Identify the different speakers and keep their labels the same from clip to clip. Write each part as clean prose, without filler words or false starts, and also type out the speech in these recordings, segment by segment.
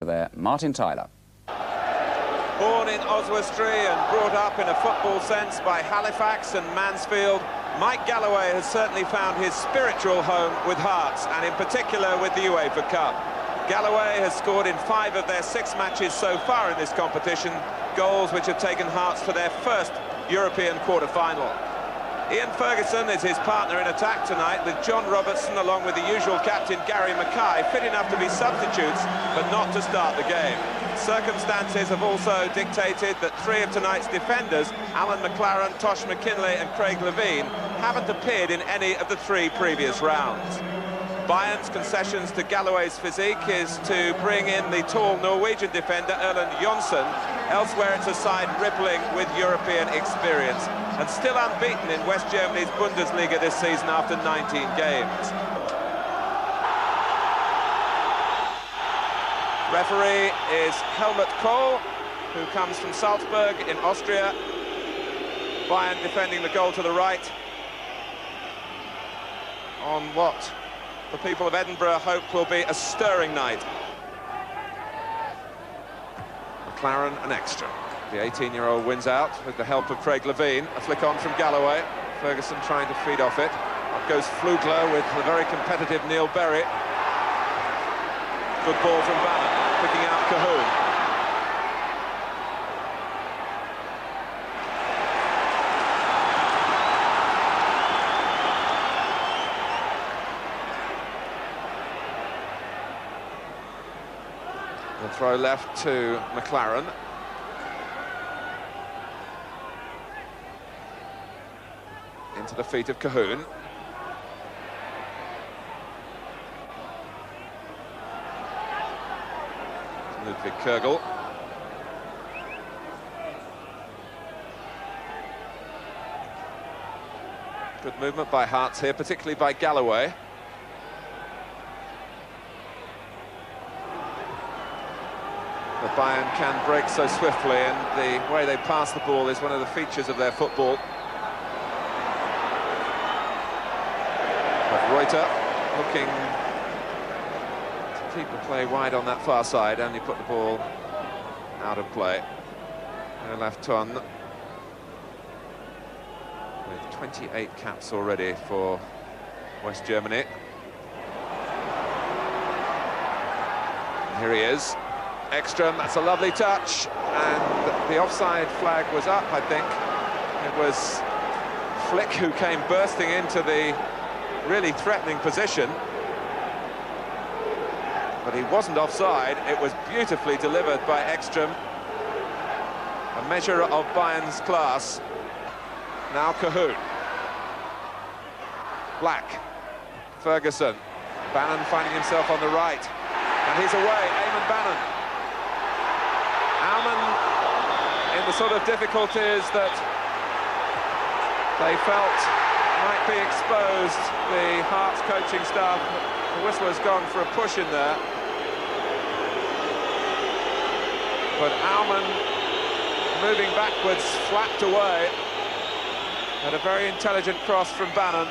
Speaker 1: there, Martin Tyler.
Speaker 2: Born in Oswestry and brought up in a football sense by Halifax and Mansfield, Mike Galloway has certainly found his spiritual home with Hearts, and in particular with the UEFA Cup. Galloway has scored in 5 of their 6 matches so far in this competition, goals which have taken Hearts to their first European quarter-final. Ian Ferguson is his partner in attack tonight, with John Robertson along with the usual captain Gary Mackay fit enough to be substitutes but not to start the game. Circumstances have also dictated that 3 of tonight's defenders, Alan McLaren, Tosh McKinlay and Craig Levine, haven't appeared in any of the 3 previous rounds. Bayern's concessions to Galloway's physique is to bring in the tall Norwegian defender Erlend Jonsson. Elsewhere it's a side rippling with European experience and still unbeaten in West Germany's Bundesliga this season after 19 games. Referee is Helmut Kohl, who comes from Salzburg in Austria. Bayern defending the goal to the right on what the people of Edinburgh hope will be a stirring night. McLaren and extra. The 18-year-old wins out with the help of Craig Levine. A flick on from Galloway. Ferguson trying to feed off it. Up goes Flugler with the very competitive Neil Berry. Good ball from Bannon, picking out Cahoon. The throw left to McLaren. Into the feet of Cahoon. Ludwig Kurgel. Good movement by Hearts here, particularly by Galloway. But Bayern can break so swiftly, and the way they pass the ball is one of the features of their football. But Reuter looking to keep the play wide on that far side, only put the ball out of play. No left on. With 28 caps already for West Germany. And here he is. Ekstrom, that's a lovely touch, and the offside flag was up, I think. It was Flick who came bursting into the really threatening position. But he wasn't offside, it was beautifully delivered by Ekstrom. A measure of Bayern's class. Now Cahoon. Black. Ferguson. Bannon finding himself on the right. And he's away, Eamon Bannon. Alman in the sort of difficulties that they felt might be exposed. The Hearts coaching staff, the whistle has gone for a push in there. But Alman moving backwards, flapped away. And a very intelligent cross from Bannon.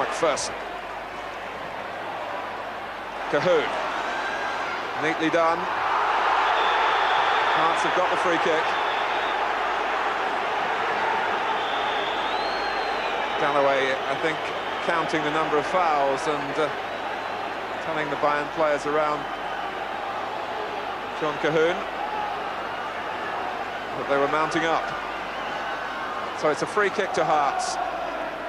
Speaker 2: McPherson. Cahoon. Neatly done. Hearts have got the free kick. Galloway, I think, counting the number of fouls and telling the Bayern players around John Cahoon that they were mounting up. So it's a free kick to Hearts.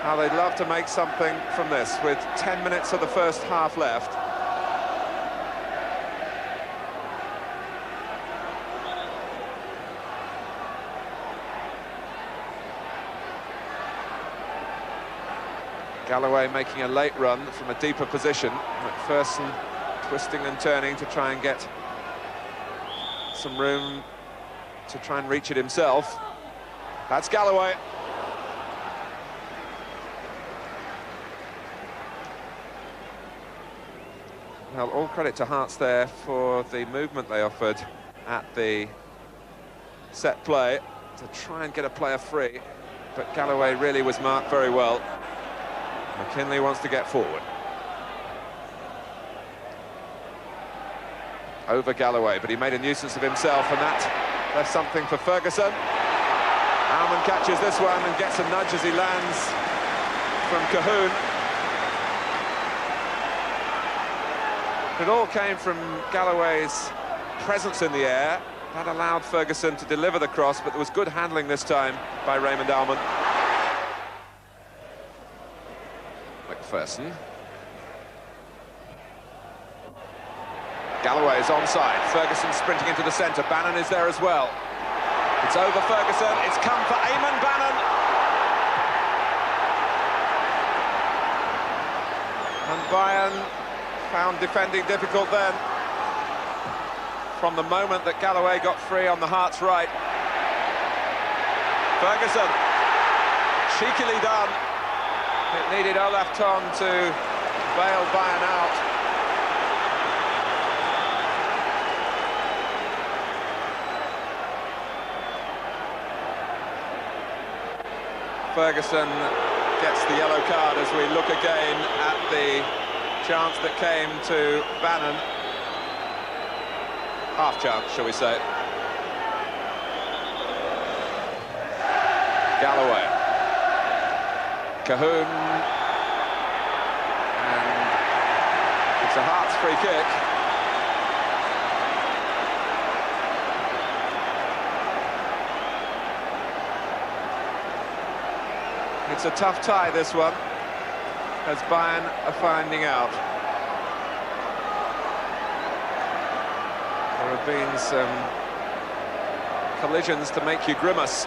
Speaker 2: How they'd love to make something from this with 10 minutes of the first half left. Galloway making a late run from a deeper position. McPherson twisting and turning to try and get some room to try and reach it himself. That's Galloway. Well, all credit to Hearts there for the movement they offered at the set play to try and get a player free, but Galloway really was marked very well. McKinlay wants to get forward. over Galloway, but he made a nuisance of himself, and that left something for Ferguson. Almond catches this one and gets a nudge as he lands from Cahoon. It all came from Galloway's presence in the air. That allowed Ferguson to deliver the cross, but there was good handling this time by Raymond Almond. McPherson. Galloway is onside. Ferguson sprinting into the centre. Bannon is there as well. It's over Ferguson. It's come for Eamon Bannon. And Bayern found defending difficult then. From the moment that Galloway got free on the Hearts' right. Ferguson, cheekily done. It needed Olaf Thon to bail Bayern out. Ferguson gets the yellow card as we look again at the chance that came to Bannon. Half chance, shall we say. Galloway. Cahoon. And it's a Hearts free kick. It's a tough tie, this one, as Bayern are finding out. There have been some collisions to make you grimace.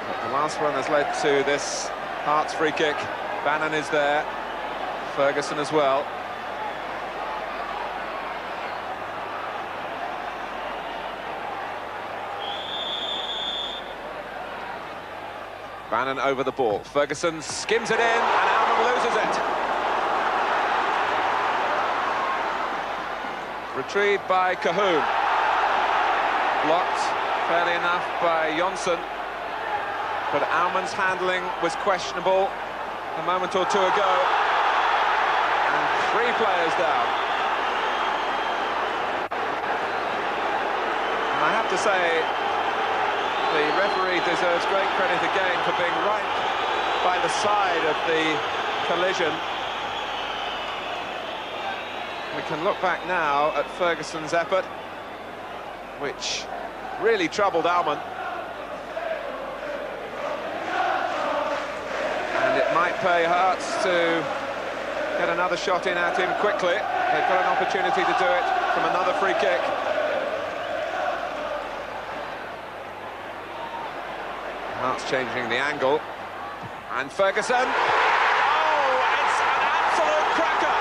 Speaker 2: But the last one has led to this Hearts free kick. Bannon is there, Ferguson as well. Bannon over the ball. Ferguson skims it in, and Almond loses it. Retrieved by Cahoon. Blocked, fairly enough, by Jonsson. But Almond's handling was questionable a moment or two ago. And 3 players down. And I have to say, the referee deserves great credit again for being right by the side of the collision. We can look back now at Ferguson's effort, which really troubled Almond. And it might pay Hearts to get another shot in at him quickly. They've got an opportunity to do it from another free kick. Hearts changing the angle, and Ferguson. Oh, it's an absolute cracker!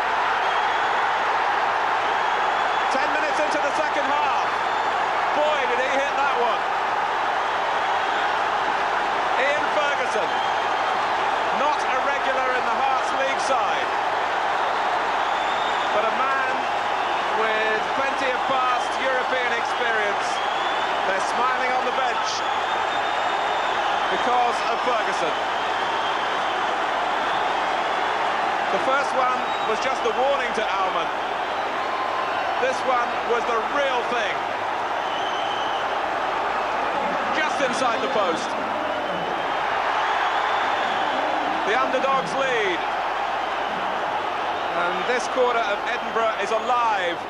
Speaker 2: 10 minutes into the second half. Boy, did he hit that one. Ian Ferguson, not a regular in the Hearts League side, but a man with plenty of past European experience. They're smiling on the bench because of Ferguson. The first one was just a warning to Almond. This one was the real thing. Just inside the post. The underdogs lead. And this quarter of Edinburgh is alive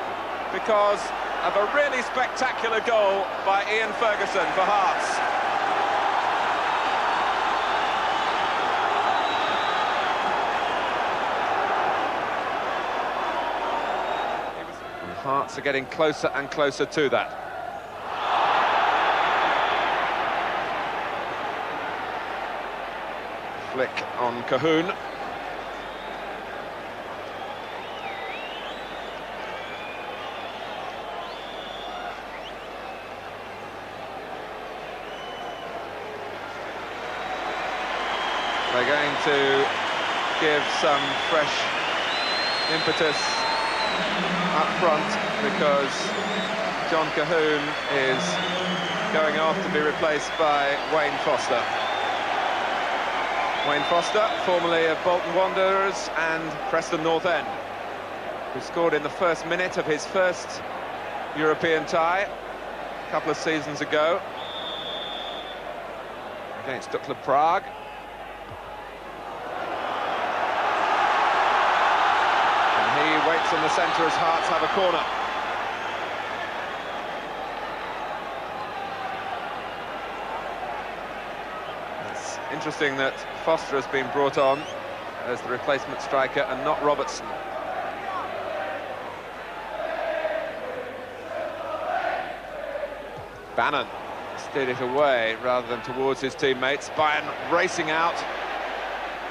Speaker 2: because of a really spectacular goal by Ian Ferguson for Hearts. Hearts are getting closer and closer to that. Flick on Cahoon. They're going to give some fresh impetus up front because John Cahoon is going off to be replaced by Wayne Foster. Wayne Foster, formerly of Bolton Wanderers and Preston North End. who scored in the first minute of his first European tie a couple of seasons ago against Dukla Prague. And he waits in the centre as Hearts have a corner. It's interesting that Foster has been brought on as the replacement striker and not Robertson. Bannon steered it away rather than towards his teammates. Bayern racing out.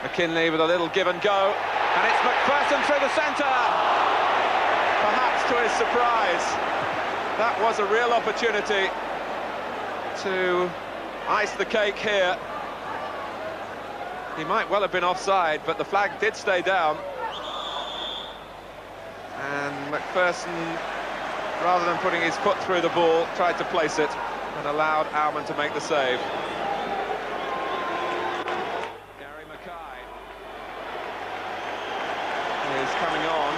Speaker 2: McKinley with a little give and go. And it's McPherson through the centre! Perhaps to his surprise. That was a real opportunity to ice the cake here. He might well have been offside, but the flag did stay down. And McPherson, rather than putting his foot through the ball, tried to place it and allowed Aumann to make the save. Gary Mackay is coming on,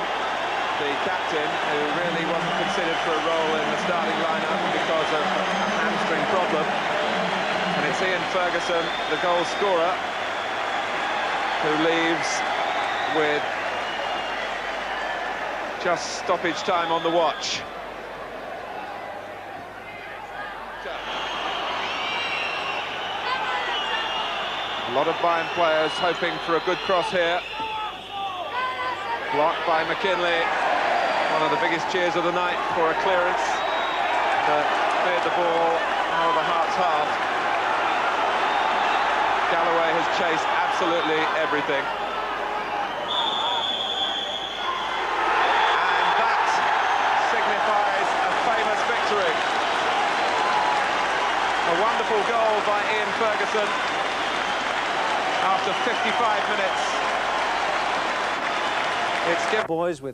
Speaker 2: the captain, who really wasn't considered for a role in the starting lineup because of a hamstring problem. And it's Ian Ferguson, the goal scorer, who leaves with just stoppage time on the watch. A lot of Bayern players hoping for a good cross here. Blocked by McKinley. One of the biggest cheers of the night for a clearance that cleared the ball out of the Hearts' half. Galloway has chased absolutely everything. And that signifies a famous victory. A wonderful goal by Ian Ferguson after 55 minutes. It's given boys with